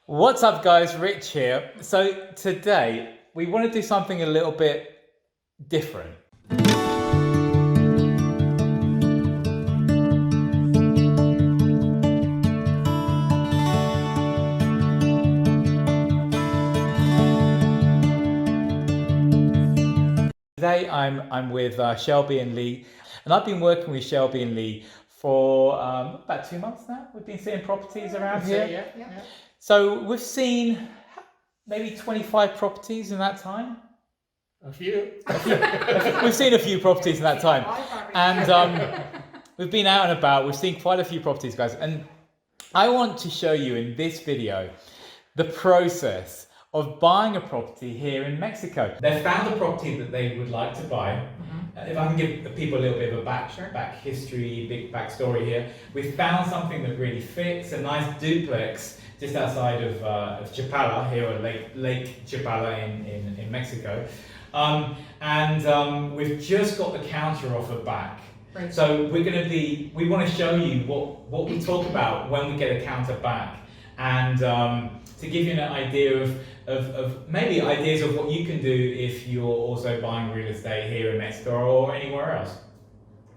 What's up, guys? Rich here. So today we want to do something a little bit different. Today I'm with Shelby and Lee, and I've been working with Shelby and Lee for about 2 months now. We've been seeing properties around here. Yeah. So we've seen maybe 25 properties in that time. A few. We've seen a few properties in that time, and we've been out and about. We've seen quite a few properties, guys, and I want to show you in this video the process of buying a property here in Mexico. They found a property that they would like to buy. If I can give the people a little bit of a back history, big backstory here, we found something that really fits, a nice duplex just outside of Chapala, here at Lake Chapala in Mexico. We've just got the counter offer back. Right. So we want to show you what we talk about when we get a counter back, and to give you an idea of maybe ideas of what you can do if you're also buying real estate here in Mexico or anywhere else.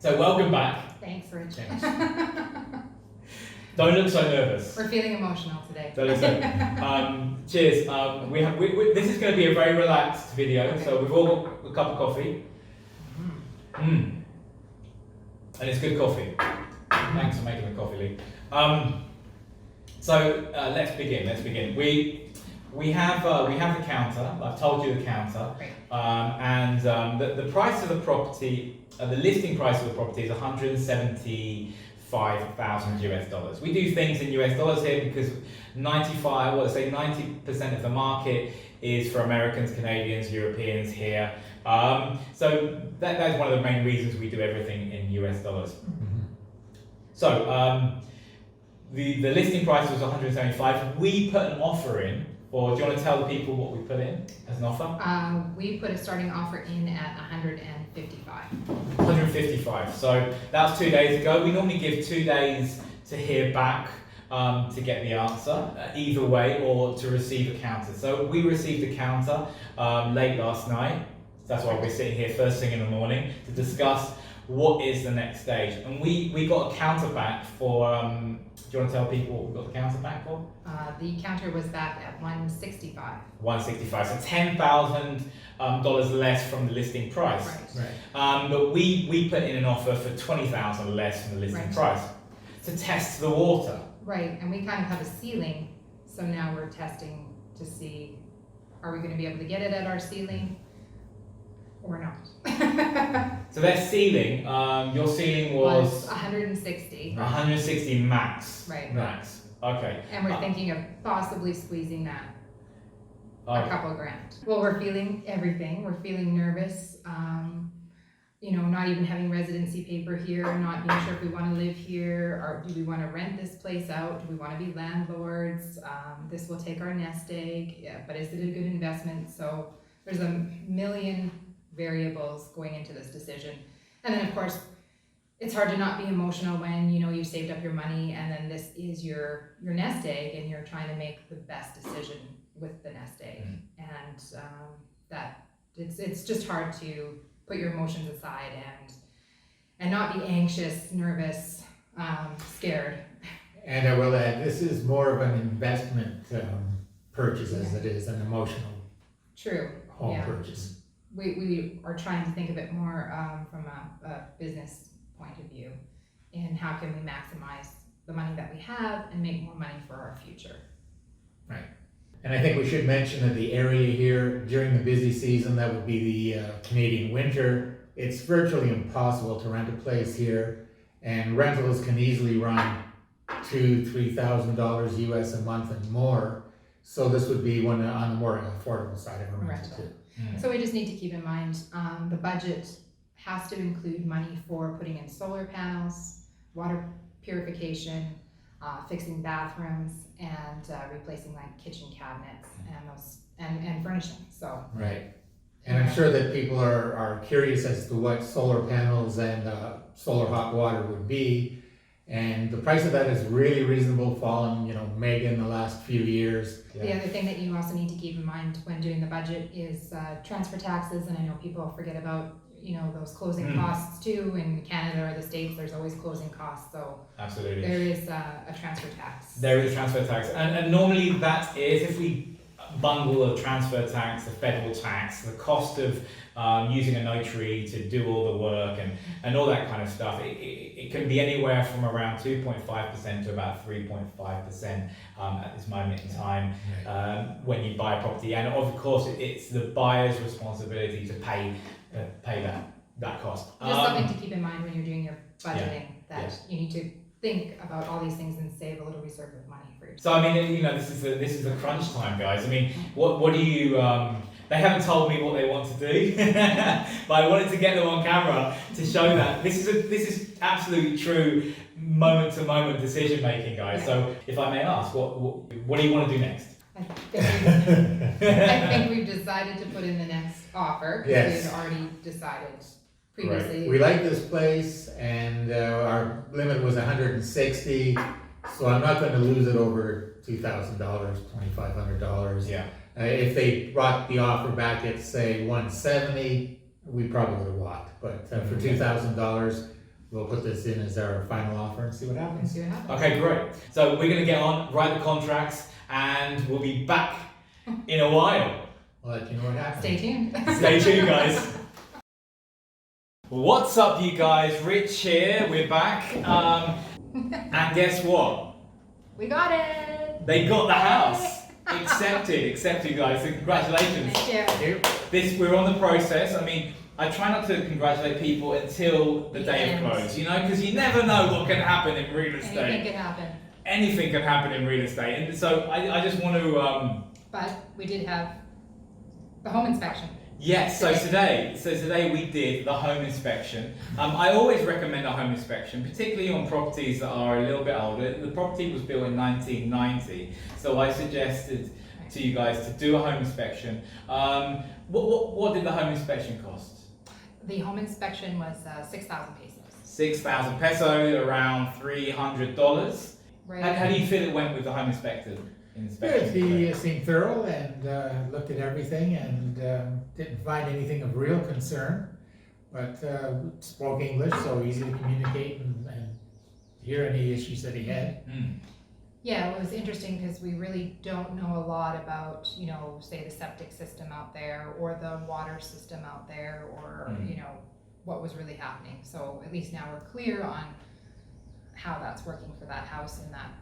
So welcome back. Thanks, Rich. Thanks. Don't look so nervous. We're feeling emotional today. So listen, cheers. This is going to be a very relaxed video, okay. So we've all got a cup of coffee. And it's good coffee. Thanks for making the coffee, Lee. Let's begin. We have the counter. I've told you the counter. Right. The price of the property, the listing price of the property is $175,000 US. We do things in US dollars here because 90% of the market is for Americans, Canadians, Europeans here. So that's one of the main reasons we do everything in US dollars. So the listing price was 175. We put an offer in. Or do you want to tell the people what we put in as an offer? We put a starting offer in at 155. 155. So that was 2 days ago. We normally give 2 days to hear back to get the answer, either way, or to receive a counter. So we received a counter late last night. That's why we're sitting here first thing in the morning to discuss what is the next stage. And we got a counter back for, do you want to tell people what we got the counter back for? The counter was back at 165. 165, so $10,000 less from the listing price. Right. But we put in an offer for $20,000 less from the listing price to test the water. Right, and we kind of have a ceiling, so now we're testing to see, are we going to be able to get it at our ceiling or not? So their ceiling, your ceiling was 160. 160 max. Right. Max. Okay. And we're thinking of possibly squeezing that a couple grand. Well, we're feeling everything. We're feeling nervous. Not even having residency paper here, not being sure if we want to live here, or do we want to rent this place out? Do we want to be landlords? This will take our nest egg, but is it a good investment? So there's a million variables going into this decision. And then of course, it's hard to not be emotional when you've saved up your money and then this is your nest egg and you're trying to make the best decision with the nest egg. And that it's just hard to put your emotions aside and not be anxious, nervous, scared. And I will add, this is more of an investment purchase as it is an emotional home purchase. We are trying to think of it more from a business point of view, and how can we maximize the money that we have and make more money for our future. Right. And I think we should mention that the area here during the busy season, that would be the Canadian winter, it's virtually impossible to rent a place here, and rentals can easily run $2,000-$3,000 US a month and more. So this would be one on the more affordable side of a rental too. So we just need to keep in mind the budget has to include money for putting in solar panels, water purification, fixing bathrooms, and replacing like kitchen cabinets and furnishing. So right. And I'm sure that people are curious as to what solar panels and solar hot water would be. And the price of that is really reasonable, fallen, mega in the last few years. The other thing that you also need to keep in mind when doing the budget is transfer taxes, and I know people forget about those closing costs too. In Canada or the States, there's always closing costs, so Absolutely. there is a transfer tax. There is a transfer tax, and normally that is, if we bundle the transfer tax, the federal tax, the cost of using a notary to do all the work and all that kind of stuff, it can be anywhere from around 2.5% to about 3.5% at this moment in time when you buy a property. And of course, it's the buyer's responsibility to pay that cost. Just something to keep in mind when you're doing your budgeting, that you need to think about all these things and save a little reserve of money for yourself. So I mean, this is the crunch time, guys. I mean, what do you? They haven't told me what they want to do, but I wanted to get them on camera to show that this is absolutely true moment to moment decision making, guys. So if I may ask, what do you want to do next? I think we've decided to put in the next offer. Yes. We had already decided previously. Right. We like this place, and our limit was 160, so I'm not going to lose it over $2,000, $2,500. Yeah. If they brought the offer back at say 170, we probably would have walked. But for $2,000, we'll put this in as our final offer and see what happens. Okay, great. So we're going to get on, write the contracts, and we'll be back in a while. I'll let you know what happens. Stay tuned. Stay tuned, guys. What's up, you guys? Rich here. We're back. And guess what? We got it. They got the house. Accepted, guys. So congratulations. Thank you. We're on the process. I mean, I try not to congratulate people until the day of close, because you never know what can happen in real estate. Anything can happen. Anything can happen in real estate, and so I just want to. But we did have the home inspection. Yes, so today we did the home inspection. I always recommend a home inspection, particularly on properties that are a little bit older. The property was built in 1990, so I suggested to you guys to do a home inspection. What did the home inspection cost? The home inspection was 6,000 pesos. 6,000 peso, around $300. Right. How do you feel it went with the home inspector? Good. He seemed thorough and looked at everything and didn't find anything of real concern, but spoke English, so easy to communicate and hear any issues that he had. Yeah, it was interesting because we really don't know a lot about, say the septic system out there or the water system out there or, what was really happening. So at least now we're clear on how that's working for that house in that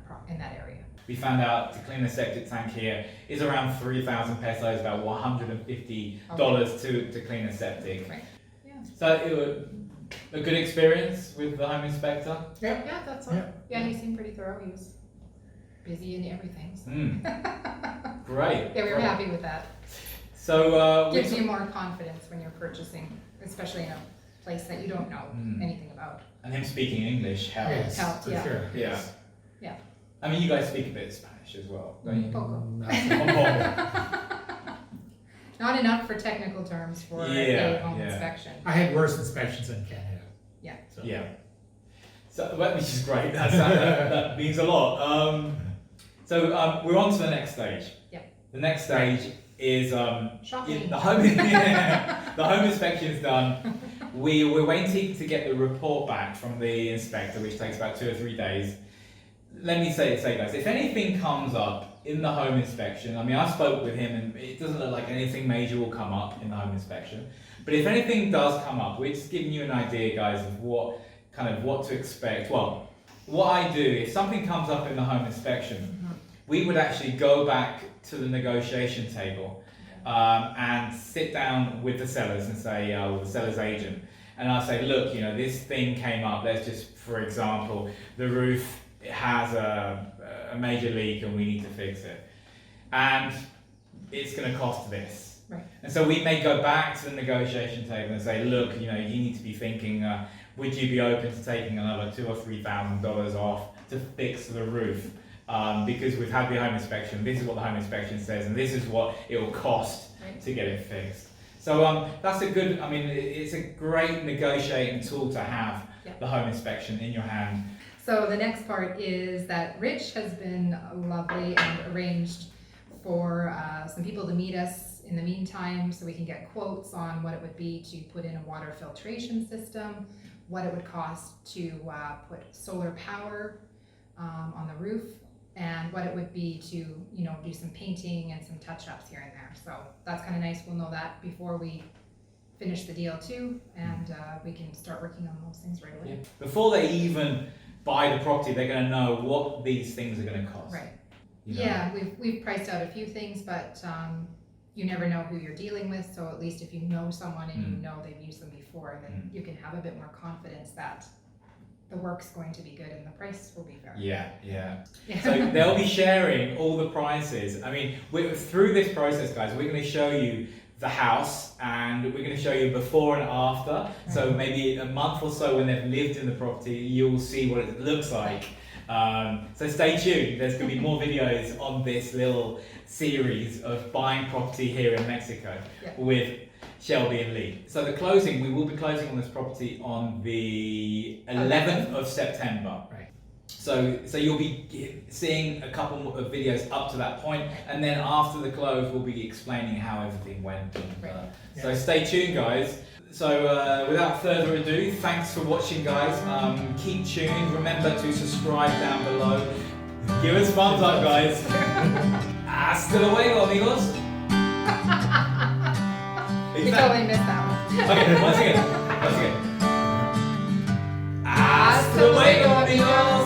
area. We found out to clean the septic tank here is around 3,000 pesos, about $150 to clean a septic. Right. Yeah. So it was a good experience with the home inspector. Yeah, that's all. Yeah, he seemed pretty thorough. He was busy in everything. So. Great. Yeah, we were happy with that. So gives you more confidence when you're purchasing, especially in a place that you don't know anything about. And him speaking English helps. Yes, helped, for yeah. sure. Yeah. Yeah. I mean, you guys speak a bit of Spanish as well, don't you? Poco. Not Not enough for technical terms for a home inspection. I had worse inspections in Canada. Yeah. So. Yeah. So, which is great. that means a lot. So we're on to the next stage. Yep. The next stage is Shocking. the home inspection is done. We're waiting to get the report back from the inspector, which takes about 2 or 3 days. Let me say guys, if anything comes up in the home inspection, I mean, I spoke with him and it doesn't look like anything major will come up in the home inspection. But if anything does come up, we're just giving you an idea, guys, of what to expect. Well, what I do, if something comes up in the home inspection, we would actually go back to the negotiation table and sit down with the sellers and say, with the seller's agent, and I'll say, look, this thing came up. Let's just, for example, the roof has a major leak and we need to fix it, and it's going to cost this. Right. And so we may go back to the negotiation table and say, look, you need to be thinking, would you be open to taking another $2,000 or $3,000 off to fix the roof? Because we've had the home inspection, this is what the home inspection says, and this is what it will cost to get it fixed. So that's it's a great negotiating tool to have, the home inspection in your hand. So the next part is that Rich has been lovely and arranged for some people to meet us in the meantime so we can get quotes on what it would be to put in a water filtration system, what it would cost to put solar power on the roof, and what it would be to, you know, do some painting and some touch-ups here and there. So that's kind of nice. We'll know that before we finish the deal too, and we can start working on those things right away. Yeah. Before they even buy the property, they're going to know what these things are going to cost. Right. You know? Yeah, we've priced out a few things, but you never know who you're dealing with. So at least if you know someone and you know they've used them before, then you can have a bit more confidence that the work's going to be good and the price will be fair. Yeah. So they'll be sharing all the prices. I mean, through this process, guys, we're going to show you the house and we're going to show you before and after. So maybe a month or so when they've lived in the property, you'll see what it looks like. So stay tuned. There's going to be more videos on this little series of buying property here in Mexico with Shelby and Lee. So the closing, we will be closing on this property on the 11th of September. Right. So you'll be seeing a couple more of videos up to that point, and then after the close, we'll be explaining how everything went. And, so stay tuned, guys. So without further ado, thanks for watching, guys. Keep tuned. Remember to subscribe down below. Give us thumbs up, guys. Hasta luego, amigos. You totally missed that one. Okay, once again. Hasta luego, amigos.